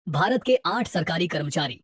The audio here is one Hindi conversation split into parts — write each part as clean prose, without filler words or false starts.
भारत के 8 सरकारी कर्मचारी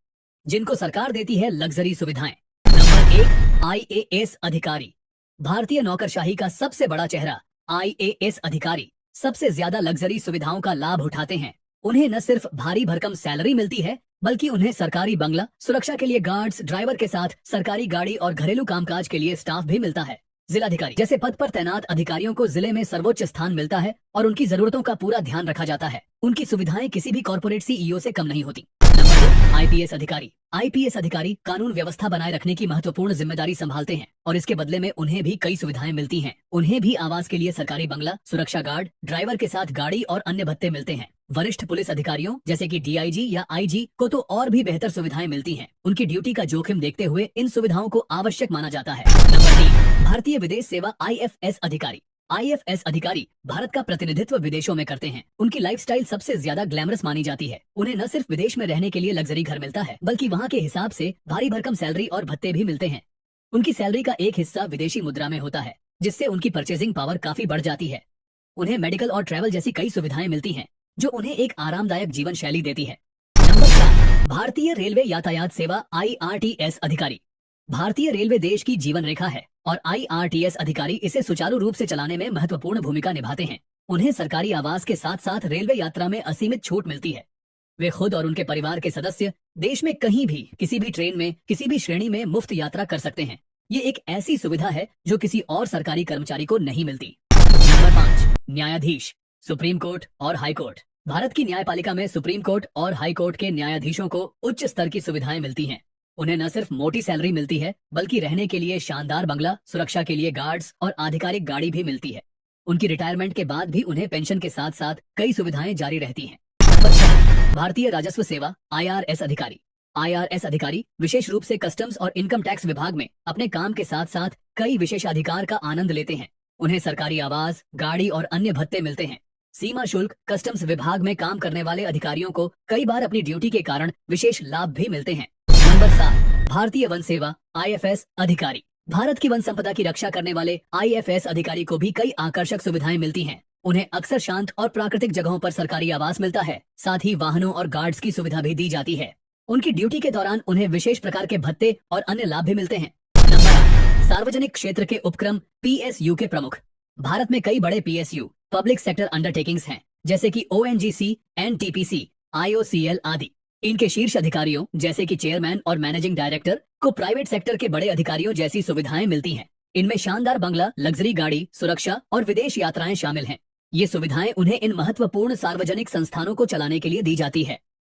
जिनको सरकार देती है लग्जरी सुविधाएं। नंबर 1, आईएएस अधिकारी। भारतीय नौकरशाही का सबसे बड़ा चेहरा आईएएस अधिकारी सबसे ज्यादा लग्जरी सुविधाओं का लाभ उठाते हैं। उन्हें न सिर्फ भारी भरकम सैलरी मिलती है, बल्कि उन्हें सरकारी बंगला, सुरक्षा के लिए गार्ड्स, ड्राइवर के साथ सरकारी गाड़ी और घरेलू कामकाज के लिए स्टाफ भी मिलता है। जिलाधिकारी जैसे पद पर तैनात अधिकारियों को जिले में सर्वोच्च स्थान मिलता है और उनकी जरूरतों का पूरा ध्यान रखा जाता है। उनकी सुविधाएं किसी भी कॉर्पोरेट सीईओ से कम नहीं होती। नंबर 2, आईपीएस अधिकारी। आईपीएस अधिकारी कानून व्यवस्था बनाए रखने की महत्वपूर्ण जिम्मेदारी संभालते हैं और इसके बदले में उन्हें भी कई सुविधाएं मिलती हैं। उन्हें भी आवास के लिए सरकारी बंगला, सुरक्षा गार्ड, ड्राइवर के साथ गाड़ी और अन्य भत्ते मिलते हैं। वरिष्ठ पुलिस अधिकारियों जैसे कि डीआईजी या आईजी को तो और भी बेहतर सुविधाएं मिलती हैं। उनकी ड्यूटी का जोखिम देखते हुए इन सुविधाओं को आवश्यक माना जाता है। नंबर 3, भारतीय विदेश सेवा आईएफएस अधिकारी। आईएफएस अधिकारी भारत का प्रतिनिधित्व विदेशों में करते हैं। उनकी लाइफस्टाइल सबसे ज्यादा ग्लैमरस मानी जाती है। उन्हें न सिर्फ विदेश में रहने के लिए लग्जरी घर मिलता है, बल्कि वहाँ के हिसाब से भारी भरकम सैलरी और भत्ते भी मिलते हैं। उनकी सैलरी का एक हिस्सा विदेशी मुद्रा में होता है, जिससे उनकी परचेजिंग पावर काफी बढ़ जाती है। उन्हें मेडिकल और ट्रैवल जैसी कई सुविधाएं मिलती हैं, जो उन्हें एक आरामदायक जीवन शैली देती है। नंबर 4, भारतीय रेलवे यातायात सेवा आईआरटीएस अधिकारी। भारतीय रेलवे देश की जीवन रेखा है और आईआरटीएस अधिकारी इसे सुचारू रूप से चलाने में महत्वपूर्ण भूमिका निभाते हैं। उन्हें सरकारी आवास के साथ साथ रेलवे यात्रा में असीमित छूट मिलती है। वे खुद और उनके परिवार के सदस्य देश में कहीं भी, किसी भी ट्रेन में, किसी भी श्रेणी में मुफ्त यात्रा कर सकते हैं। ये एक ऐसी सुविधा है जो किसी और सरकारी कर्मचारी को नहीं मिलती। नंबर 5, न्यायाधीश, सुप्रीम कोर्ट और हाई कोर्ट। भारत की न्यायपालिका में सुप्रीम कोर्ट और हाई कोर्ट के न्यायाधीशों को उच्च स्तर की सुविधाएं मिलती हैं। उन्हें न सिर्फ मोटी सैलरी मिलती है, बल्कि रहने के लिए शानदार बंगला, सुरक्षा के लिए गार्ड्स और आधिकारिक गाड़ी भी मिलती है। उनकी रिटायरमेंट के बाद भी उन्हें पेंशन के साथ साथ कई सुविधाएं जारी रहती हैं। नंबर 6, भारतीय राजस्व सेवा आईआरएस अधिकारी। आईआरएस अधिकारी विशेष रूप से कस्टम्स और इनकम टैक्स विभाग में अपने काम के साथ साथ कई विशेषाधिकार का आनंद लेते हैं। उन्हें सरकारी आवास, गाड़ी और अन्य भत्ते मिलते हैं। सीमा शुल्क, कस्टम्स विभाग में काम करने वाले अधिकारियों को कई बार अपनी ड्यूटी के कारण विशेष लाभ भी मिलते हैं। नंबर 7, भारतीय वन सेवा आईएफएस अधिकारी। भारत की वन संपदा की रक्षा करने वाले आईएफएस अधिकारी को भी कई आकर्षक सुविधाएं मिलती हैं। उन्हें अक्सर शांत और प्राकृतिक जगहों पर सरकारी आवास मिलता है, साथ ही वाहनों और गार्ड्स की सुविधा भी दी जाती है। उनकी ड्यूटी के दौरान उन्हें विशेष प्रकार के भत्ते और अन्य लाभ भी मिलते हैं। नंबर 8, सार्वजनिक क्षेत्र के उपक्रम पीएसयू के प्रमुख। भारत में कई बड़े पीएसयू पब्लिक सेक्टर अंडरटेकिंग्स हैं, जैसे कि ओएनजीसी, एनटीपीसी, आईओसीएल आदि। इनके शीर्ष अधिकारियों जैसे कि चेयरमैन और मैनेजिंग डायरेक्टर को प्राइवेट सेक्टर के बड़े अधिकारियों जैसी सुविधाएं मिलती हैं। इनमें शानदार बंगला, लग्जरी गाड़ी, सुरक्षा और विदेश यात्राएं शामिल हैं। ये सुविधाएं उन्हें इन महत्वपूर्ण सार्वजनिक संस्थानों को चलाने के लिए दी जाती है।